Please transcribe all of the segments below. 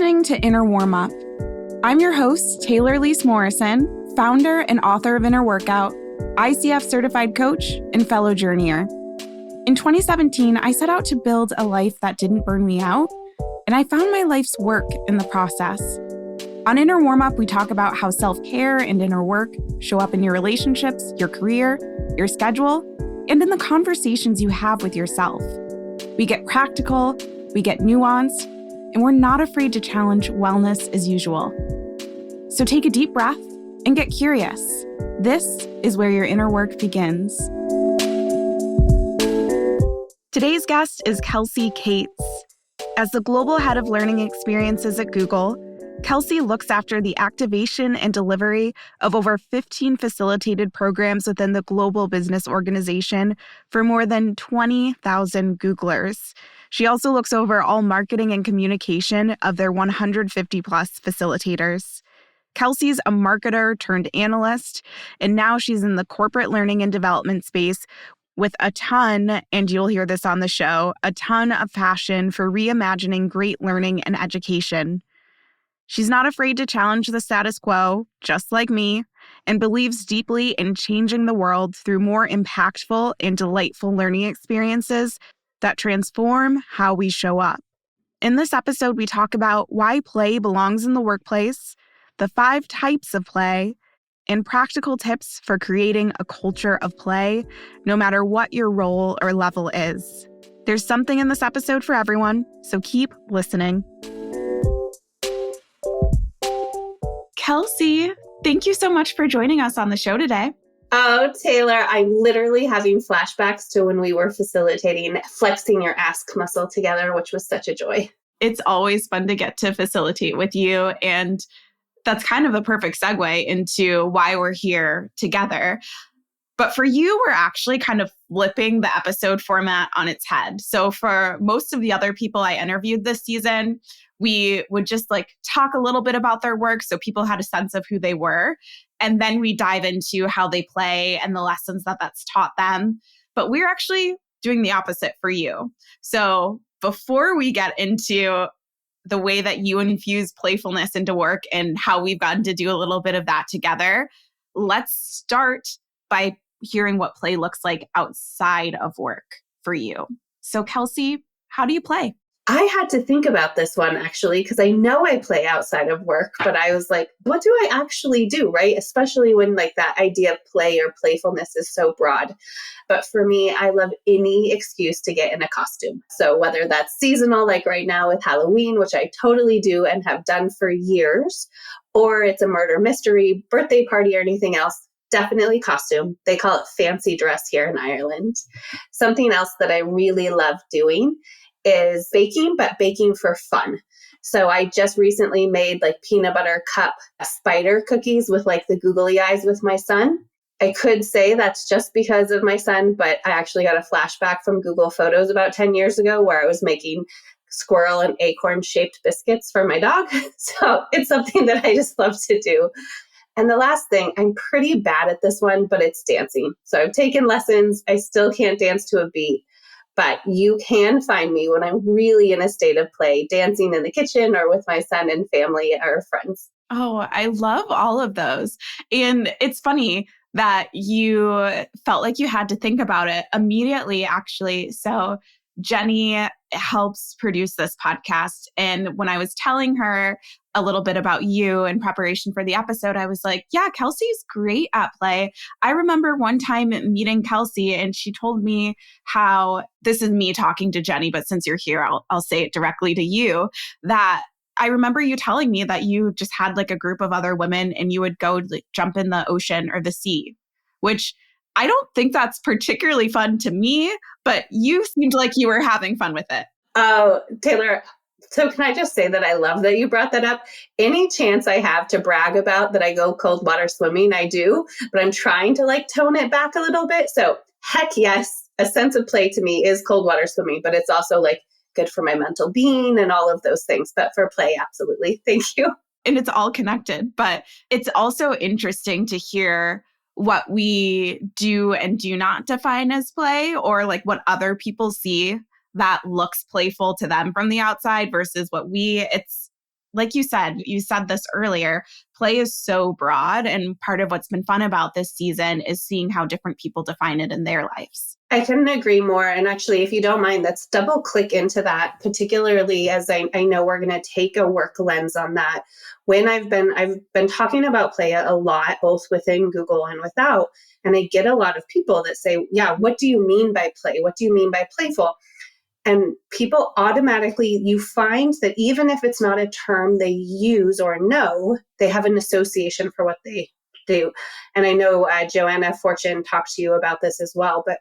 listening to Inner Warmup. I'm your host, Taylor Lise Morrison, founder and author of Inner Workout, ICF certified coach, and fellow journeyer. In 2017, I set out to build a life that didn't burn me out, and I found my life's work in the process. On Inner Warmup, we talk about how self-care and inner work show up in your relationships, your career, your schedule, and in the conversations you have with yourself. We get practical, we get nuanced, and we're not afraid to challenge wellness as usual. So take a deep breath and get curious. This is where your inner work begins. Today's guest is Kelsey Kates. As the global head of learning experiences at Google, Kelsey looks after the activation and delivery of over 15 facilitated programs within the global business organization for more than 20,000 Googlers. She also looks over all marketing and communication of their 150 plus facilitators. Kelsey's a marketer turned analyst, and now she's in the corporate learning and development space with a ton, and you'll hear this on the show, a ton of passion for reimagining great learning and education. She's not afraid to challenge the status quo, just like me, and believes deeply in changing the world through more impactful and delightful learning experiences that transform how we show up. In this episode, we talk about why play belongs in the workplace, the 5 types of play, and practical tips for creating a culture of play, no matter what your role or level is. There's something in this episode for everyone, so keep listening. Kelsey, thank you so much for joining us on the show today. Oh, Taylor, I'm literally having flashbacks to when we were facilitating flexing your ask muscle together, which was such a joy. It's always fun to get to facilitate with you, and that's kind of a perfect segue into why we're here together. But for you, we're actually kind of flipping the episode format on its head. So for most of the other people I interviewed this season, we would just talk a little bit about their work so people had a sense of who they were. And then we dive into how they play and the lessons that that's taught them. But we're actually doing the opposite for you. So before we get into the way that you infuse playfulness into work and how we've gotten to do a little bit of that together, let's start by hearing what play looks like outside of work for you. So Kelsey, how do you play? I had to think about this one actually, because I know I play outside of work, but I was like, what do I actually do, right? Especially when that idea of play or playfulness is so broad. But for me, I love any excuse to get in a costume. So whether that's seasonal, like right now with Halloween, which I totally do and have done for years, or it's a murder mystery, birthday party, or anything else, definitely costume. They call it fancy dress here in Ireland. Something else that I really love doing is baking, but baking for fun. So I just recently made peanut butter cup spider cookies with the googly eyes with my son. I could say that's just because of my son, but I actually got a flashback from Google Photos about 10 years ago where I was making squirrel and acorn shaped biscuits for my dog. So it's something that I just love to do. And the last thing, I'm pretty bad at this one, but it's dancing. So I've taken lessons. I still can't dance to a beat. But you can find me when I'm really in a state of play, dancing in the kitchen or with my son and family or friends. Oh, I love all of those. And it's funny that you felt like you had to think about it immediately, actually. So Jenny helps produce this podcast. And when I was telling her a little bit about you in preparation for the episode, I was like, yeah, Kelsey's great at play. I remember one time meeting Kelsey and she told me how, this is me talking to Jenny, but since you're here, I'll say it directly to you, that I remember you telling me that you just had a group of other women and you would go jump in the ocean or the sea, which I don't think that's particularly fun to me, but you seemed like you were having fun with it. Oh, Taylor, so can I just say that I love that you brought that up? Any chance I have to brag about that I go cold water swimming, I do, but I'm trying to tone it back a little bit. So heck yes, a sense of play to me is cold water swimming, but it's also good for my mental being and all of those things. But for play, absolutely. Thank you. And it's all connected, but it's also interesting to hear what we do and do not define as play, or what other people see that looks playful to them from the outside versus what it's like you said this earlier, play is so broad. And part of what's been fun about this season is seeing how different people define it in their lives. I couldn't agree more. And actually, if you don't mind, let's double click into that, particularly as I know we're going to take a work lens on that. When I've been talking about play a lot, both within Google and without, and I get a lot of people that say, yeah, what do you mean by play? What do you mean by playful? And people automatically, you find that even if it's not a term they use or know, they have an association for what they do. And I know Joanna Fortune talked to you about this as well, but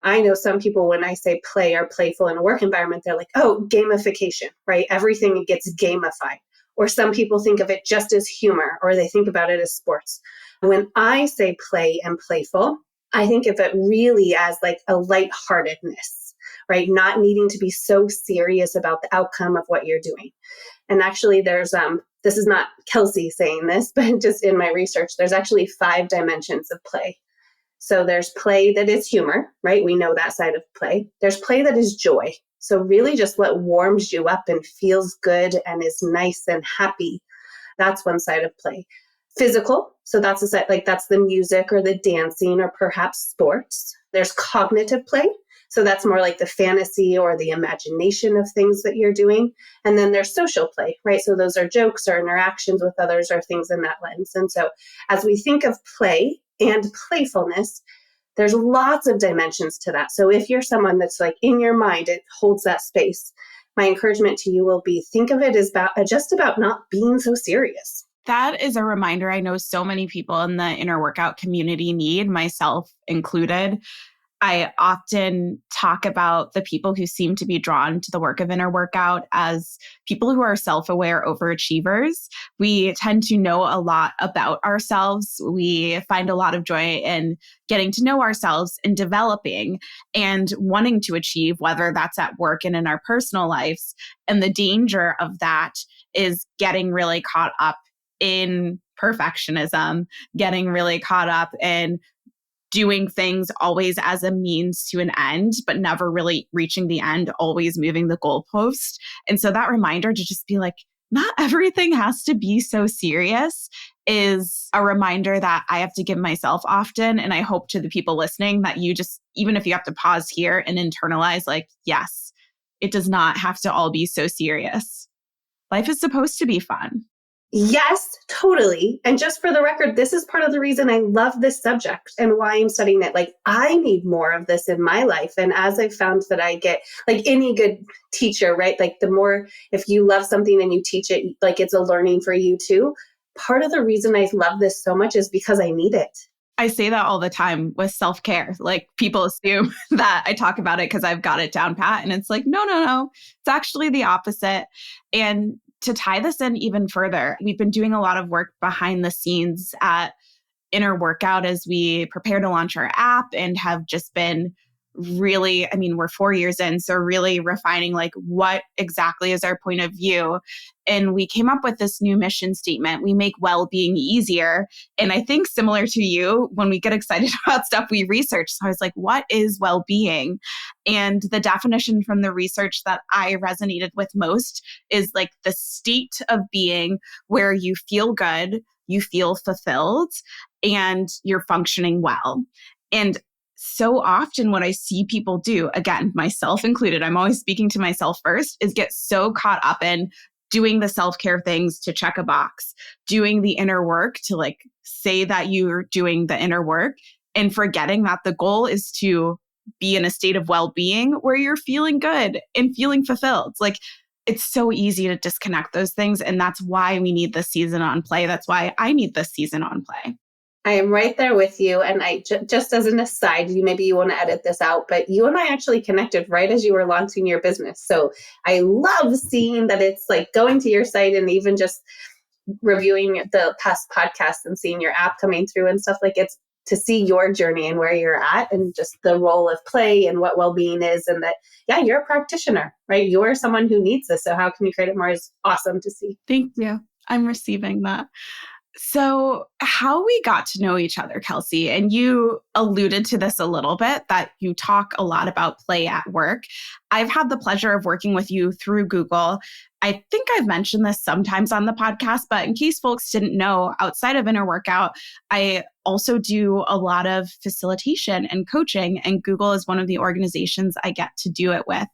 I know some people, when I say play or playful in a work environment, they're like, oh, gamification, right? Everything gets gamified. Or some people think of it just as humor, or they think about it as sports. When I say play and playful, I think of it really as like a lightheartedness, right? Not needing to be so serious about the outcome of what you're doing. And actually there's, this is not Kelsey saying this, but just in my research, there's actually 5 dimensions of play. So there's play that is humor, right? We know that side of play. There's play that is joy. So really just what warms you up and feels good and is nice and happy. That's one side of play. Physical. So that's a side, like that's the music or the dancing or perhaps sports. There's cognitive play. So that's more like the fantasy or the imagination of things that you're doing. And then there's social play, right? So those are jokes or interactions with others or things in that lens. And so as we think of play and playfulness, there's lots of dimensions to that. So if you're someone that's like in your mind, it holds that space. My encouragement to you will be think of it as just about not being so serious. That is a reminder I know so many people in the inner workout community need, myself included. I often talk about the people who seem to be drawn to the work of inner workout as people who are self-aware overachievers. We tend to know a lot about ourselves. We find a lot of joy in getting to know ourselves and developing and wanting to achieve, whether that's at work and in our personal lives. And the danger of that is getting really caught up in perfectionism, getting really caught up in doing things always as a means to an end, but never really reaching the end, always moving the goalpost. And so that reminder to just be like, not everything has to be so serious is a reminder that I have to give myself often. And I hope to the people listening that you just, even if you have to pause here and internalize, like, yes, it does not have to all be so serious. Life is supposed to be fun. Yes, totally. And just for the record, this is part of the reason I love this subject and why I'm studying it. Like, I need more of this in my life. And as I found that I get, like any good teacher, right? Like the more, if you love something and you teach it, like it's a learning for you too. Part of the reason I love this so much is because I need it. I say that all the time with self-care. Like people assume that I talk about it because I've got it down pat. And it's like, no. It's actually the opposite. And to tie this in even further, we've been doing a lot of work behind the scenes at Inner Workout as we prepare to launch our app and have just been really, I mean, we're 4 years in, so really refining like what exactly is our point of view. And we came up with this new mission statement. We make well-being easier. And I think similar to you, when we get excited about stuff, we research. So I was like, what is well-being? And the definition from the research that I resonated with most is like the state of being where you feel good, you feel fulfilled, and you're functioning well. And so often what I see people do, again, myself included, I'm always speaking to myself first, is get so caught up in doing the self-care things to check a box, doing the inner work to like say that you're doing the inner work and forgetting that the goal is to be in a state of well-being where you're feeling good and feeling fulfilled. Like it's so easy to disconnect those things. And that's why we need this season on play. That's why I need this season on play. I am right there with you. And I just as an aside, maybe you want to edit this out, but you and I actually connected right as you were launching your business. So I love seeing that it's like going to your site and even just reviewing the past podcasts and seeing your app coming through and stuff. Like it's to see your journey and where you're at and just the role of play and what well-being is. And that, yeah, you're a practitioner, right? You're someone who needs this. So how can you create it more is awesome to see. Thank you. I'm receiving that. So, how we got to know each other, Kelsey, and you alluded to this a little bit, that you talk a lot about play at work. I've had the pleasure of working with you through Google. I think I've mentioned this sometimes on the podcast, but in case folks didn't know, outside of Inner Workout, I also do a lot of facilitation and coaching, and Google is one of the organizations I get to do it with.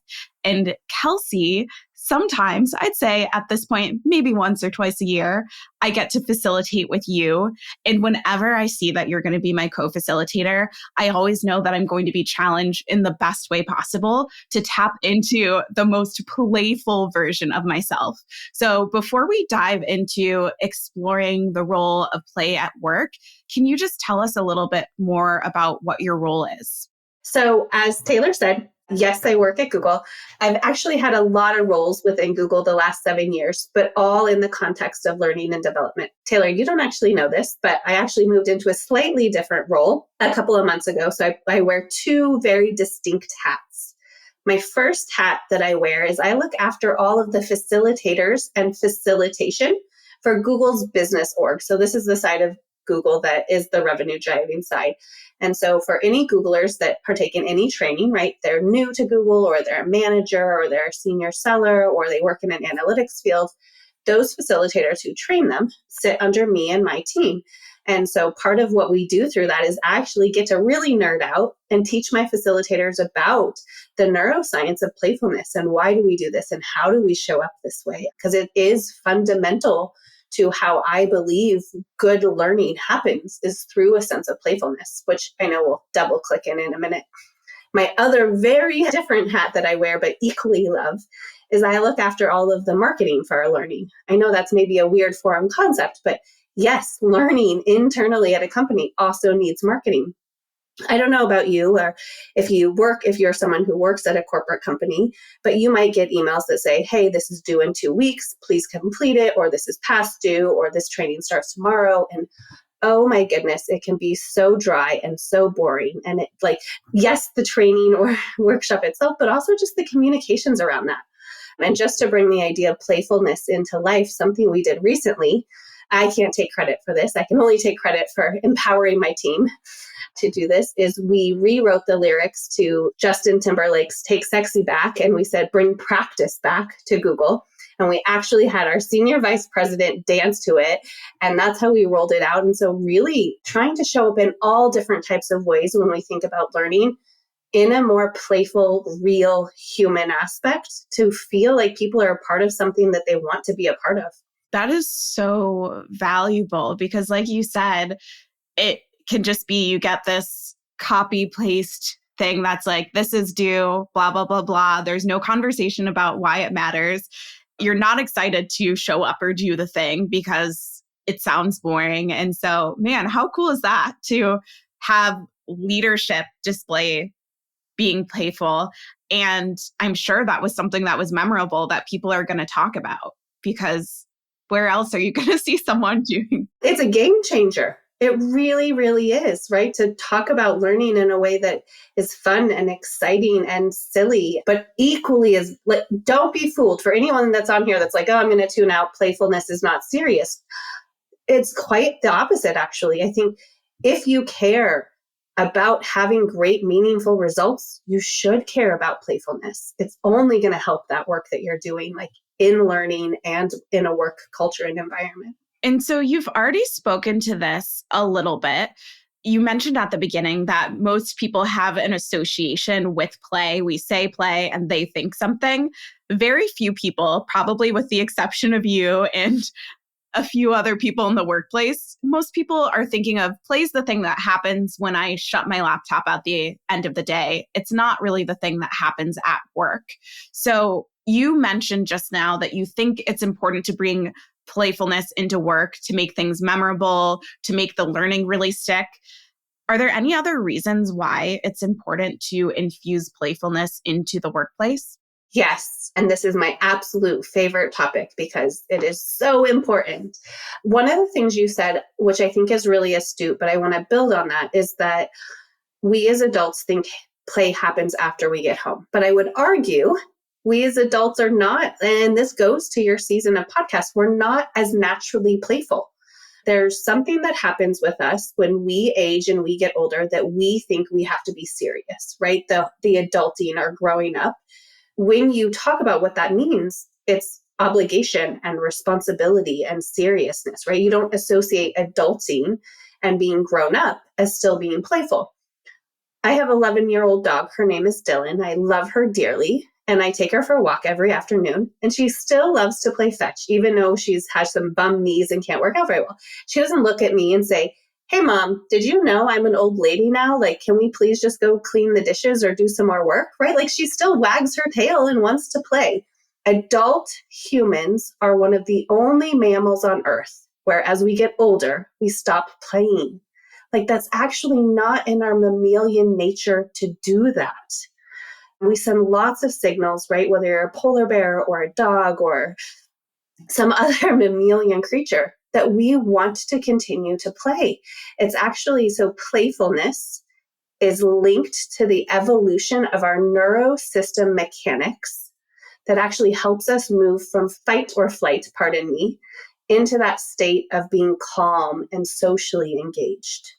And Kelsey, sometimes I'd say at this point, maybe once or twice a year, I get to facilitate with you. And whenever I see that you're going to be my co-facilitator, I always know that I'm going to be challenged in the best way possible to tap into the most playful version of myself. So before we dive into exploring the role of play at work, can you just tell us a little bit more about what your role is? So, as Taylor said, yes, I work at Google. I've actually had a lot of roles within Google the last 7 years, but all in the context of learning and development. Taylor, you don't actually know this, but I actually moved into a slightly different role a couple of months ago. So I wear two very distinct hats. My first hat that I wear is I look after all of the facilitators and facilitation for Google's business org. So this is the side of Google that is the revenue driving side. And so for any Googlers that partake in any training, right, they're new to Google, or they're a manager, or they're a senior seller, or they work in an analytics field, those facilitators who train them sit under me and my team. And so part of what we do through that is actually get to really nerd out and teach my facilitators about the neuroscience of playfulness and why do we do this and how do we show up this way? Because it is fundamental to how I believe good learning happens, is through a sense of playfulness, which I know we'll double click in a minute. My other very different hat that I wear, but equally love, is I look after all of the marketing for our learning. I know that's maybe a weird foreign concept, but yes, learning internally at a company also needs marketing. I don't know about you, or if you're someone who works at a corporate company, but you might get emails that say, hey, this is due in 2 weeks, please complete it, or this is past due, or this training starts tomorrow. And oh my goodness, it can be so dry and so boring. And yes, the training or workshop itself, but also just the communications around that. And just to bring the idea of playfulness into life, something we did recently, I can't take credit for this. I can only take credit for empowering my team to do this, is we rewrote the lyrics to Justin Timberlake's Take Sexy Back. And we said, bring practice back to Google. And we actually had our senior vice president dance to it. And that's how we rolled it out. And so really trying to show up in all different types of ways when we think about learning in a more playful, real human aspect, to feel like people are a part of something that they want to be a part of. That is so valuable because, like you said, it can just be you get this copy paste thing that's like, this is due, blah, blah, blah, blah. There's no conversation about why it matters. You're not excited to show up or do the thing because it sounds boring. And so, man, how cool is that to have leadership display being playful? And I'm sure that was something that was memorable that people are going to talk about, because where else are you going to see someone doing? It's a game changer. It really, really is, right? To talk about learning in a way that is fun and exciting and silly, but equally as, don't be fooled. For anyone that's on here that's like, oh, I'm going to tune out, playfulness is not serious. It's quite the opposite, actually. I think if you care about having great, meaningful results, you should care about playfulness. It's only going to help that work that you're doing, like in learning and in a work culture and environment. And so you've already spoken to this a little bit. You mentioned at the beginning that most people have an association with play. We say play and they think something. Very few people, probably with the exception of you and a few other people in the workplace, most people are thinking of play's the thing that happens when I shut my laptop at the end of the day. It's not really the thing that happens at work. So you mentioned just now that you think it's important to bring playfulness into work to make things memorable, to make the learning really stick. Are there any other reasons why it's important to infuse playfulness into the workplace? Yes. And this is my absolute favorite topic because it is so important. One of the things you said, which I think is really astute, but I want to build on that, is that we as adults think play happens after we get home. But I would argue we as adults are not, and this goes to your season of podcasts, we're not as naturally playful. There's something that happens with us when we age and we get older that we think we have to be serious, right? The adulting or growing up. When you talk about what that means, it's obligation and responsibility and seriousness, right? You don't associate adulting and being grown up as still being playful. I have an 11-year-old dog. Her name is Dylan. I love her dearly. And I take her for a walk every afternoon. And she still loves to play fetch, even though she's had some bum knees and can't work out very well. She doesn't look at me and say, "Hey, Mom, did you know I'm an old lady now? Like, can we please just go clean the dishes or do some more work?" Right? Like, she still wags her tail and wants to play. Adult humans are one of the only mammals on Earth where, as we get older, we stop playing. Like, that's actually not in our mammalian nature to do that. We send lots of signals, right? Whether you're a polar bear or a dog or some other mammalian creature, that we want to continue to play. It's actually so playfulness is linked to the evolution of our neurosystem mechanics that actually helps us move from fight or flight, pardon me, into that state of being calm and socially engaged.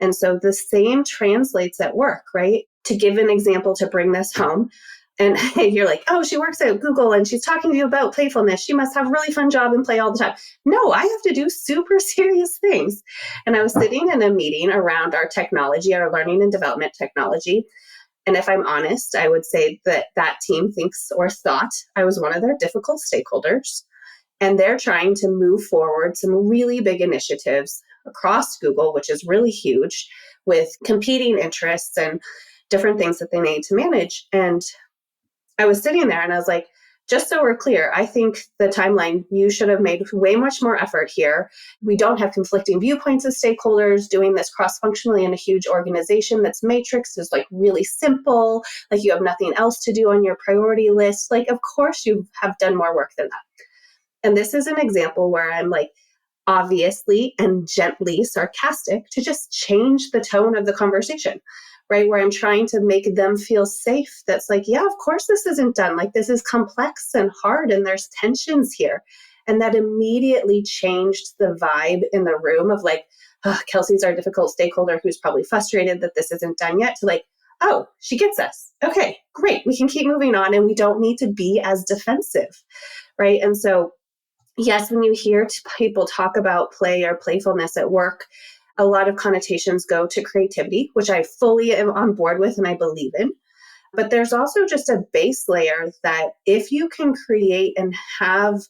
And so the same translates at work, right? To give an example to bring this home, and you're like, "Oh, she works at Google and she's talking to you about playfulness. She must have a really fun job and play all the time." No, I have to do super serious things. And I was sitting in a meeting around our technology, our learning and development technology. And if I'm honest, I would say that that team thinks or thought I was one of their difficult stakeholders. And they're trying to move forward some really big initiatives across Google, which is really huge, with competing interests and different things that they need to manage. And I was sitting there and I was like, just so we're clear, I think the timeline, you should have made way much more effort here. We don't have conflicting viewpoints as stakeholders. Doing this cross-functionally in a huge organization that's matrix is like really simple. Like, you have nothing else to do on your priority list. Like, of course you have done more work than that. And this is an example where I'm like, obviously and gently sarcastic to just change the tone of the conversation, right? Where I'm trying to make them feel safe. That's like, yeah, of course this isn't done. Like, this is complex and hard and there's tensions here. And that immediately changed the vibe in the room of like, oh, Kelsey's our difficult stakeholder who's probably frustrated that this isn't done yet, to like, oh, she gets us. Okay, great. We can keep moving on and we don't need to be as defensive, right? And so yes, when you hear people talk about play or playfulness at work, a lot of connotations go to creativity, which I fully am on board with and I believe in. But there's also just a base layer that if you can create and have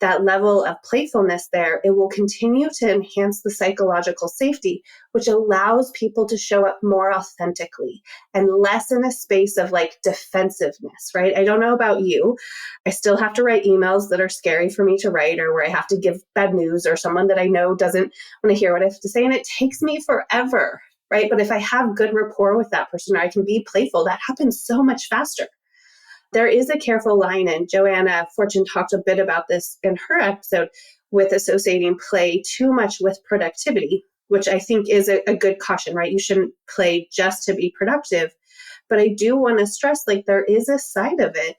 that level of playfulness there, it will continue to enhance the psychological safety, which allows people to show up more authentically and less in a space of like defensiveness, right? I don't know about you. I still have to write emails that are scary for me to write, or where I have to give bad news, or someone that I know doesn't want to hear what I have to say. And it takes me forever, right? But if I have good rapport with that person, or I can be playful, that happens so much faster. There is a careful line, and Joanna Fortune talked a bit about this in her episode, with associating play too much with productivity, which I think is a good caution, right? You shouldn't play just to be productive. But I do want to stress, like, there is a side of it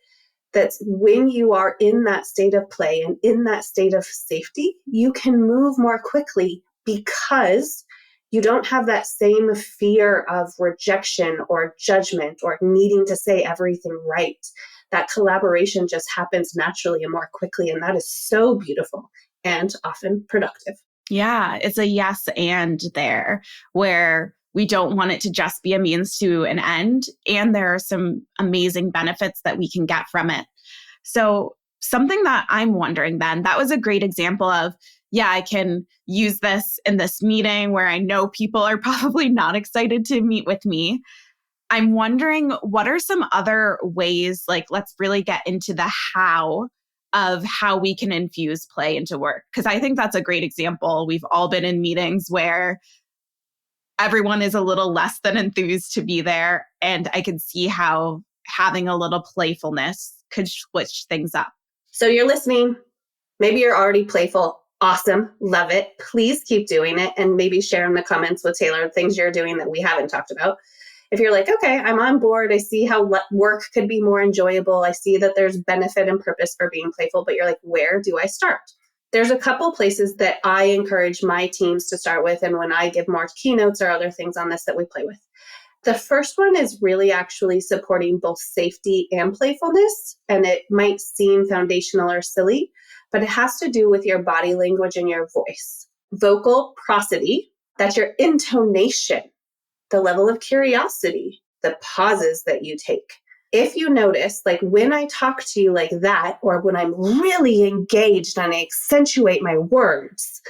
that's when you are in that state of play and in that state of safety, you can move more quickly because you don't have that same fear of rejection or judgment or needing to say everything right. That collaboration just happens naturally and more quickly. And that is so beautiful and often productive. Yeah, it's a yes and there, where we don't want it to just be a means to an end. And there are some amazing benefits that we can get from it. So something that I'm wondering then, that was a great example of, yeah, I can use this in this meeting where I know people are probably not excited to meet with me. I'm wondering, what are some other ways, like, let's really get into the how of how we can infuse play into work? Because I think that's a great example. We've all been in meetings where everyone is a little less than enthused to be there. And I can see how having a little playfulness could switch things up. So you're listening. Maybe you're already playful. Awesome. Love it. Please keep doing it. And maybe share in the comments with Taylor things you're doing that we haven't talked about. If you're like, okay, I'm on board. I see how work could be more enjoyable. I see that there's benefit and purpose for being playful, but you're like, where do I start? There's a couple places that I encourage my teams to start with, and when I give more keynotes or other things on this that we play with. The first one is really actually supporting both safety and playfulness, and it might seem foundational or silly, but it has to do with your body language and your voice. Vocal prosody, that's your intonation, the level of curiosity, the pauses that you take. If you notice, like when I talk to you like that, or when I'm really engaged and I accentuate my words,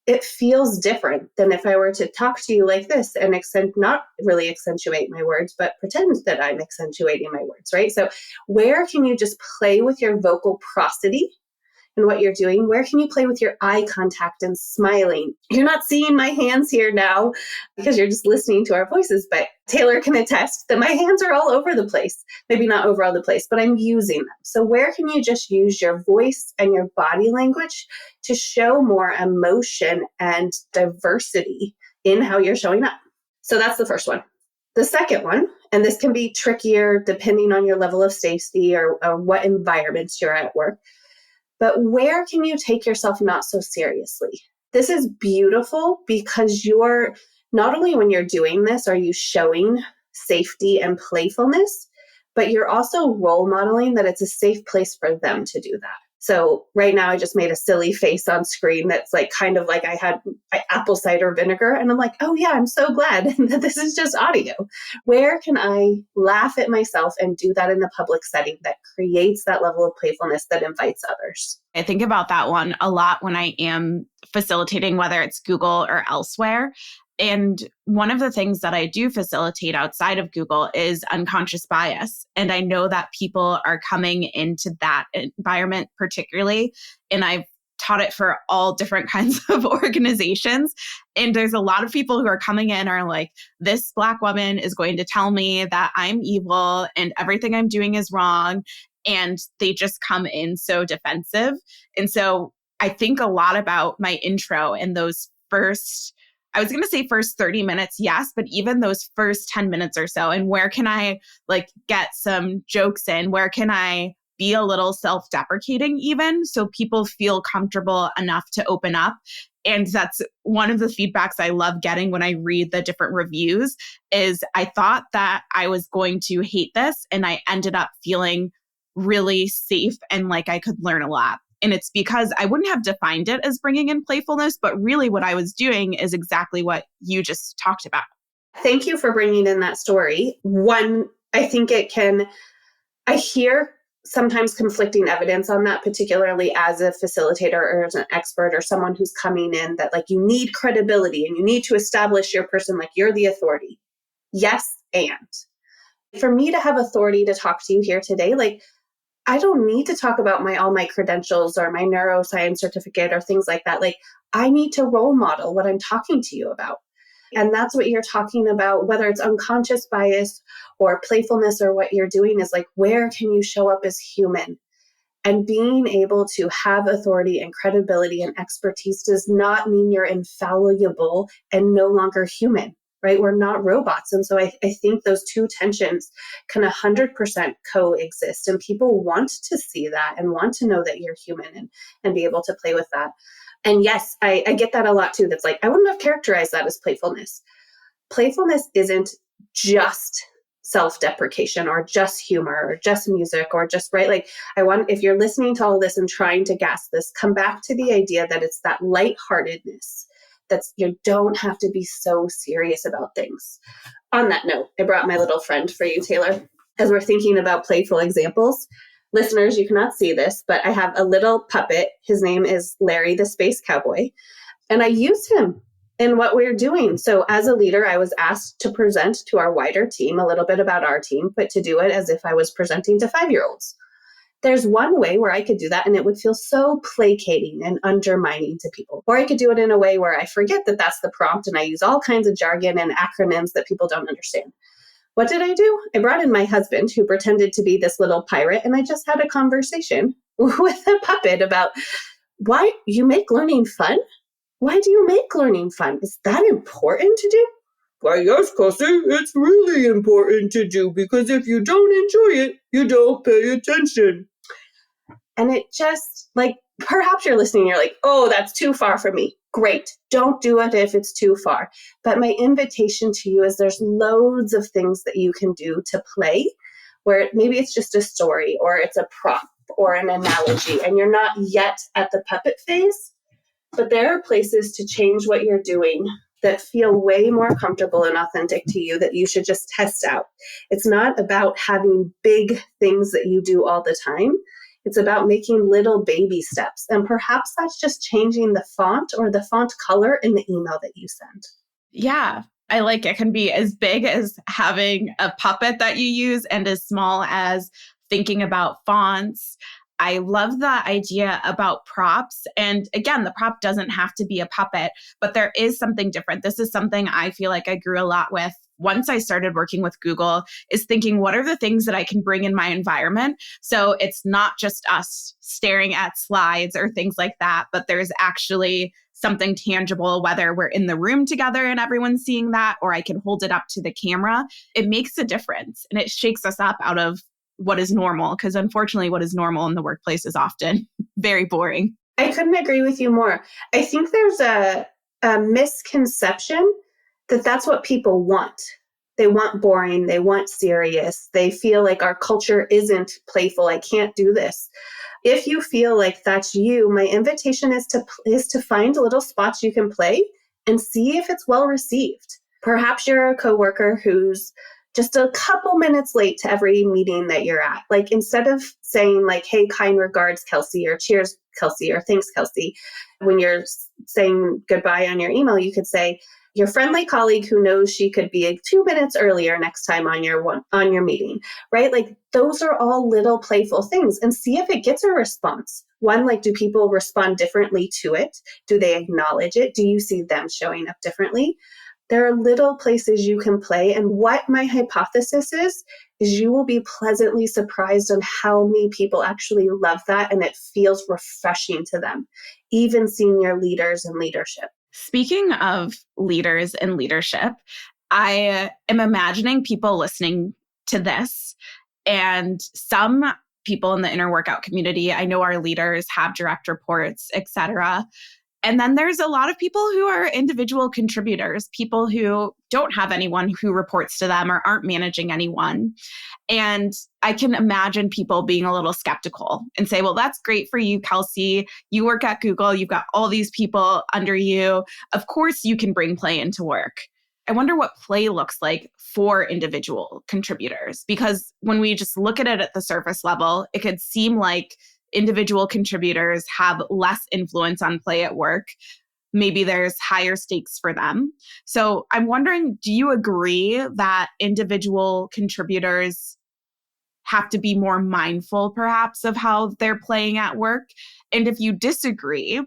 it feels different than if I were to talk to you like this and not really accentuate my words, but pretend that I'm accentuating my words, right? So where can you just play with your vocal prosody and what you're doing? Where can you play with your eye contact and smiling? You're not seeing my hands here now because you're just listening to our voices, but Taylor can attest that my hands are all over the place. Maybe not over all the place, but I'm using them. So where can you just use your voice and your body language to show more emotion and diversity in how you're showing up? So that's the first one. The second one, and this can be trickier depending on your level of safety or what environments you're at work, but where can you take yourself not so seriously? This is beautiful because you're not only when you're doing this are you showing safety and playfulness, but you're also role modeling that it's a safe place for them to do that. So right now I just made a silly face on screen that's like kind of like I had apple cider vinegar, and I'm like, oh yeah, I'm so glad that this is just audio. Where can I laugh at myself and do that in a public setting that creates that level of playfulness that invites others? I think about that one a lot when I am facilitating, whether it's Google or elsewhere. And one of the things that I do facilitate outside of Google is unconscious bias. And I know that people are coming into that environment particularly. And I've taught it for all different kinds of organizations. And there's a lot of people who are coming in are like, this Black woman is going to tell me that I'm evil and everything I'm doing is wrong. And they just come in so defensive. And so I think a lot about my intro and those first, I was going to say first 30 minutes, yes, but even those first 10 minutes or so. And where can I like get some jokes in? Where can I be a little self-deprecating even so people feel comfortable enough to open up? And that's one of the feedbacks I love getting when I read the different reviews is I thought that I was going to hate this and I ended up feeling really safe and like I could learn a lot. And it's because I wouldn't have defined it as bringing in playfulness, but really what I was doing is exactly what you just talked about. Thank you for bringing in that story. One, I think I hear sometimes conflicting evidence on that, particularly as a facilitator or as an expert or someone who's coming in that like you need credibility and you need to establish your person like you're the authority. Yes, and for me to have authority to talk to you here today, like I don't need to talk about all my credentials or my neuroscience certificate or things like that. Like I need to role model what I'm talking to you about. And that's what you're talking about, whether it's unconscious bias or playfulness or what you're doing is like, where can you show up as human? And being able to have authority and credibility and expertise does not mean you're infallible and no longer human, right? We're not robots. And so I think those two tensions can 100% coexist. And people want to see that and want to know that you're human and be able to play with that. And yes, I get that a lot too. That's like, I wouldn't have characterized that as playfulness. Playfulness isn't just self-deprecation or just humor or just music or just, right? Like if you're listening to all this and trying to grasp this, come back to the idea that it's that lightheartedness. You don't have to be so serious about things. On that note, I brought my little friend for you, Taylor, as we're thinking about playful examples. Listeners, you cannot see this, but I have a little puppet. His name is Larry the Space Cowboy. And I used him in what we're doing. So as a leader, I was asked to present to our wider team a little bit about our team, but to do it as if I was presenting to 5-year-olds. There's one way where I could do that and it would feel so placating and undermining to people. Or I could do it in a way where I forget that that's the prompt and I use all kinds of jargon and acronyms that people don't understand. What did I do? I brought in my husband who pretended to be this little pirate and I just had a conversation with a puppet about why you make learning fun? Why do you make learning fun? Is that important to do? Why, yes, Kelsey, it's really important to do because if you don't enjoy it, you don't pay attention. And it just, like, Perhaps you're listening and you're like, oh, that's too far for me. Great. Don't do it if it's too far. But my invitation to you is there's loads of things that you can do to play where maybe it's just a story or it's a prop or an analogy and you're not yet at the puppet phase. But there are places to change what you're doing that feel way more comfortable and authentic to you that you should just test out. It's not about having big things that you do all the time. It's about making little baby steps. And perhaps that's just changing the font or the font color in the email that you send. Yeah, I like it. Can be as big as having a puppet that you use and as small as thinking about fonts. I love the idea about props. And again, the prop doesn't have to be a puppet, but there is something different. This is something I feel like I grew a lot with once I started working with Google, is thinking, what are the things that I can bring in my environment? So it's not just us staring at slides or things like that, but there's actually something tangible, whether we're in the room together and everyone's seeing that, or I can hold it up to the camera. It makes a difference and it shakes us up out of what is normal, because unfortunately, what is normal in the workplace is often very boring. I couldn't agree with you more. I think there's a misconception that that's what people want. They want boring. They want serious. They feel like our culture isn't playful. I can't do this. If you feel like that's you, my invitation is to find little spots you can play and see if it's well received. Perhaps you're a coworker who's just a couple minutes late to every meeting that you're at. Like instead of saying like, hey, kind regards, Kelsey, or cheers, Kelsey, or thanks, Kelsey, when you're saying goodbye on your email, you could say, your friendly colleague who knows she could be 2 minutes earlier next time on your meeting, right? Like those are all little playful things, and see if it gets a response. One, like, do people respond differently to it? Do they acknowledge it? Do you see them showing up differently? There are little places you can play. And what my hypothesis is you will be pleasantly surprised on how many people actually love that. And it feels refreshing to them, even senior leaders and leadership. Speaking of leaders and leadership, I am imagining people listening to this, and some people in the inner workout community, I know our leaders have direct reports, etc. And then there's a lot of people who are individual contributors, people who don't have anyone who reports to them or aren't managing anyone. And I can imagine people being a little skeptical and say, well, that's great for you, Kelsey. You work at Google. You've got all these people under you. Of course, you can bring play into work. I wonder what play looks like for individual contributors, because when we just look at it at the surface level, it could seem like individual contributors have less influence on play at work. Maybe there's higher stakes for them. So I'm wondering, do you agree that individual contributors have to be more mindful, perhaps, of how they're playing at work? And if you disagree,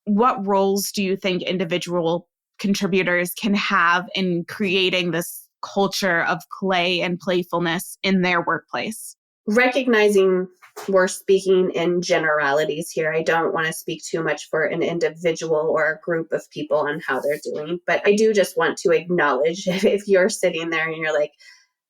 what roles do you think individual contributors can have in creating this culture of play and playfulness in their workplace? Recognizing we're speaking in generalities here. I don't want to speak too much for an individual or a group of people on how they're doing, but I do just want to acknowledge if you're sitting there and you're like,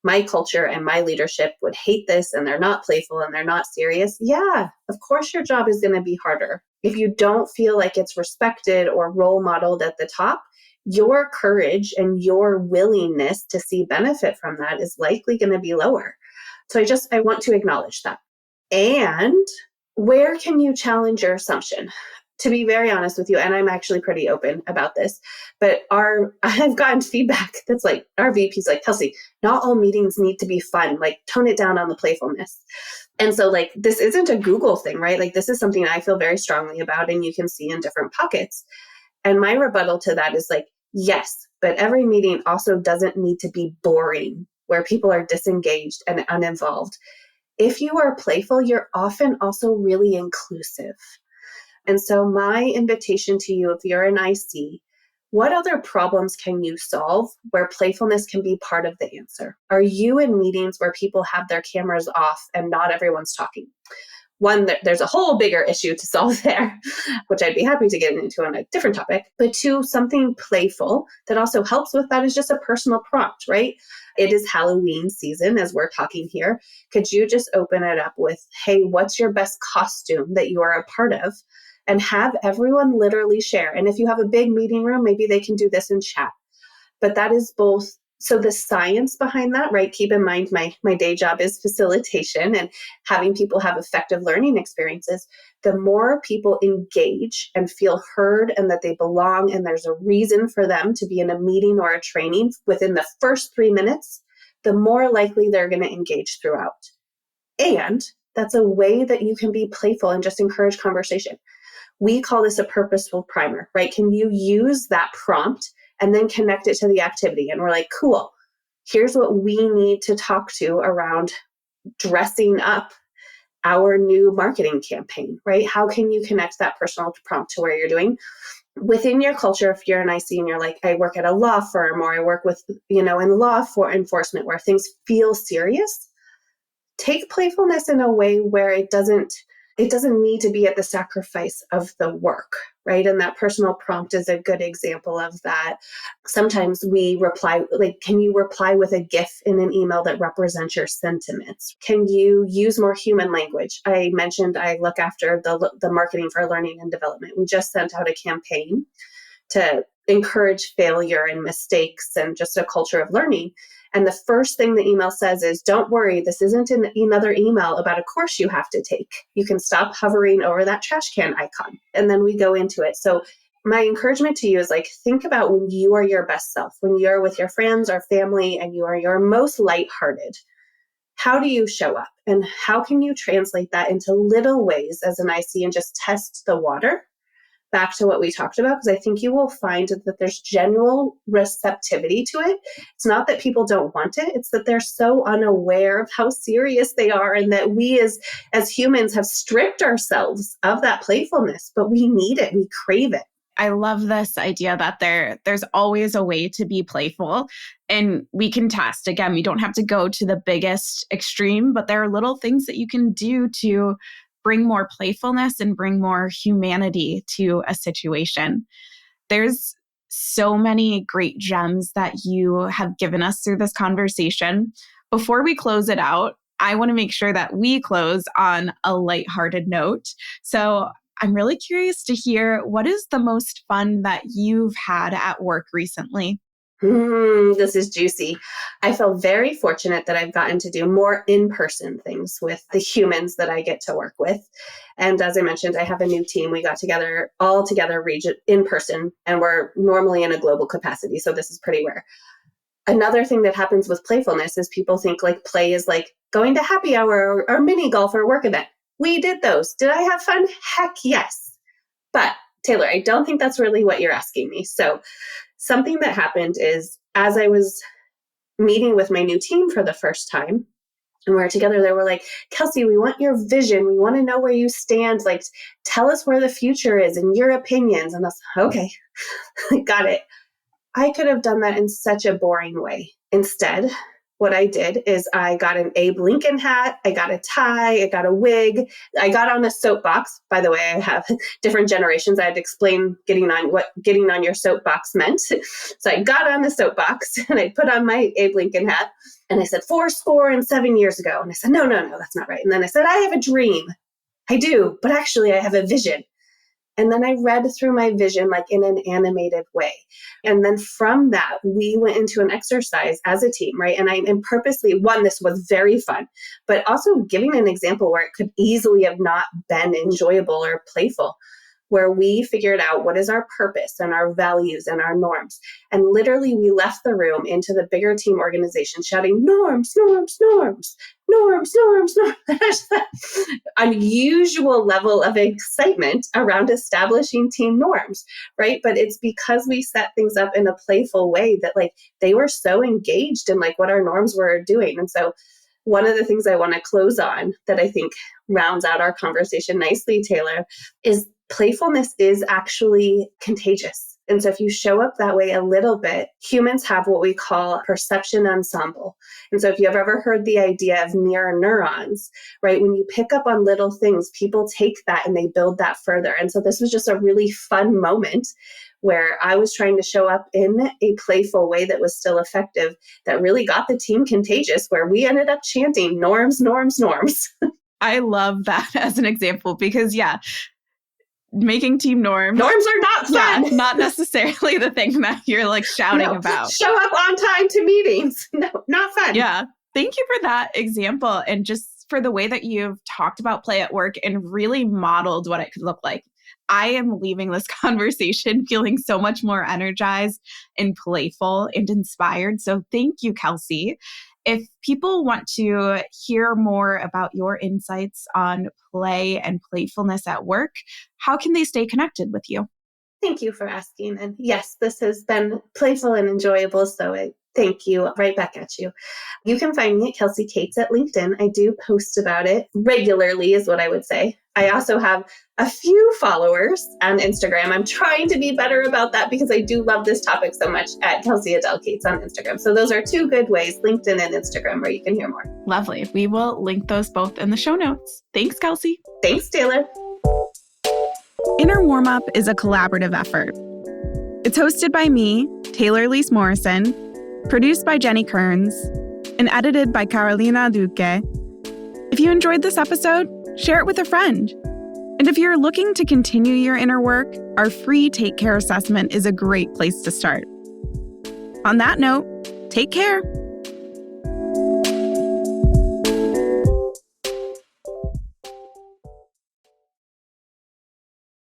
my culture and my leadership would hate this and they're not playful and they're not serious. Yeah, of course your job is going to be harder. If you don't feel like it's respected or role modeled at the top, your courage and your willingness to see benefit from that is likely going to be lower. So I want to acknowledge that. And where can you challenge your assumption? To be very honest with you, and I'm actually pretty open about this, but I've gotten feedback that's like, our VP's like, Kelsey, not all meetings need to be fun. Like, tone it down on the playfulness. And so like, this isn't a Google thing, right? Like, this is something I feel very strongly about, and you can see in different pockets. And my rebuttal to that is like, yes, but every meeting also doesn't need to be boring, where people are disengaged and uninvolved. If you are playful, you're often also really inclusive. And so my invitation to you, if you're an IC, what other problems can you solve where playfulness can be part of the answer? Are you in meetings where people have their cameras off and not everyone's talking? One, there's a whole bigger issue to solve there, which I'd be happy to get into on a different topic. But two, something playful that also helps with that is just a personal prompt, right? It is Halloween season as we're talking here. Could you just open it up with, hey, what's your best costume that you are a part of? And have everyone literally share. And if you have a big meeting room, maybe they can do this in chat. But that is both. So the science behind that, right? Keep in mind, my day job is facilitation and having people have effective learning experiences. The more people engage and feel heard and that they belong and there's a reason for them to be in a meeting or a training within the first 3 minutes, the more likely they're going to engage throughout. And that's a way that you can be playful and just encourage conversation. We call this a purposeful primer, right? Can you use that prompt and then connect it to the activity? And we're like, cool, here's what we need to talk to around dressing up our new marketing campaign, right? How can you connect that personal prompt to where you're doing? Within your culture, if you're an IC and you're like, I work at a law firm or I work with, in law for enforcement where things feel serious, take playfulness in a way where it doesn't need to be at the sacrifice of the work, right? And that personal prompt is a good example of that. Sometimes we reply, like, can you reply with a GIF in an email that represents your sentiments? Can you use more human language? I mentioned I look after the marketing for learning and development. We just sent out a campaign to encourage failure and mistakes and just a culture of learning. And the first thing the email says is, don't worry, this isn't another email about a course you have to take. You can stop hovering over that trash can icon. And then we go into it. So my encouragement to you is like, think about when you are your best self, when you're with your friends or family and you are your most lighthearted. How do you show up? And how can you translate that into little ways as an IC and just test the water? Back to what we talked about, because I think you will find that there's genuine receptivity to it. It's not that people don't want it. It's that they're so unaware of how serious they are and that we as humans have stripped ourselves of that playfulness, but we need it. We crave it. I love this idea that there's always a way to be playful and we can test. Again, we don't have to go to the biggest extreme, but there are little things that you can do to bring more playfulness and bring more humanity to a situation. There's so many great gems that you have given us through this conversation. Before we close it out, I want to make sure that we close on a lighthearted note. So I'm really curious to hear, what is the most fun that you've had at work recently? This is juicy. I feel very fortunate that I've gotten to do more in-person things with the humans that I get to work with. And as I mentioned, I have a new team. We got together all together in person, and we're normally in a global capacity. So this is pretty rare. Another thing that happens with playfulness is people think like play is like going to happy hour or mini golf or work event. We did those. Did I have fun? Heck yes. But Taylor, I don't think that's really what you're asking me. So something that happened is as I was meeting with my new team for the first time, and we were together, they were like, Kelsey, we want your vision. We want to know where you stand. Like, tell us where the future is and your opinions. And I was like, okay, got it. I could have done that in such a boring way. Instead, what I did is I got an Abe Lincoln hat, I got a tie, I got a wig, I got on a soapbox. By the way, I have different generations. I had to explain what getting on your soapbox meant. So I got on the soapbox and I put on my Abe Lincoln hat and I said, 7 years ago. And I said, no, that's not right. And then I said, I have a dream. I do, but actually I have a vision. And then I read through my vision like in an animated way. And then from that, we went into an exercise as a team, right? And this was very fun, but also giving an example where it could easily have not been enjoyable or playful, where we figured out what is our purpose and our values and our norms. And literally we left the room into the bigger team organization shouting, norms, norms, norms, norms, norms, norms. There's that unusual level of excitement around establishing team norms, right? But it's because we set things up in a playful way that like they were so engaged in like what our norms were doing. And so one of the things I want to close on that I think rounds out our conversation nicely, Taylor, is playfulness is actually contagious. And so if you show up that way a little bit, humans have what we call perception ensemble. And so if you've ever heard the idea of mirror neurons, right, when you pick up on little things, people take that and they build that further. And so this was just a really fun moment where I was trying to show up in a playful way that was still effective, that really got the team contagious, where we ended up chanting norms, norms, norms. I love that as an example because, making team norms. Norms are not fun. Yeah, not necessarily the thing that you're like shouting about. Show up on time to meetings. No, not fun. Yeah. Thank you for that example and just for the way that you've talked about play at work and really modeled what it could look like. I am leaving this conversation feeling so much more energized and playful and inspired. So thank you, Kelsey. If people want to hear more about your insights on play and playfulness at work, how can they stay connected with you? Thank you for asking. And yes, this has been playful and enjoyable. So thank you. Right back at you. You can find me at Kelsey Kates at LinkedIn. I do post about it regularly is what I would say. I also have a few followers on Instagram. I'm trying to be better about that because I do love this topic so much at Kelsey Adele Kates on Instagram. So those are two good ways, LinkedIn and Instagram, where you can hear more. Lovely. We will link those both in the show notes. Thanks, Kelsey. Thanks, Taylor. Inner Warmup is a collaborative effort. It's hosted by me, Taylor Lise Morrison, produced by Jenny Kearns, and edited by Carolina Duque. If you enjoyed this episode, share it with a friend. And if you're looking to continue your inner work, our free Take Care assessment is a great place to start. On that note, take care.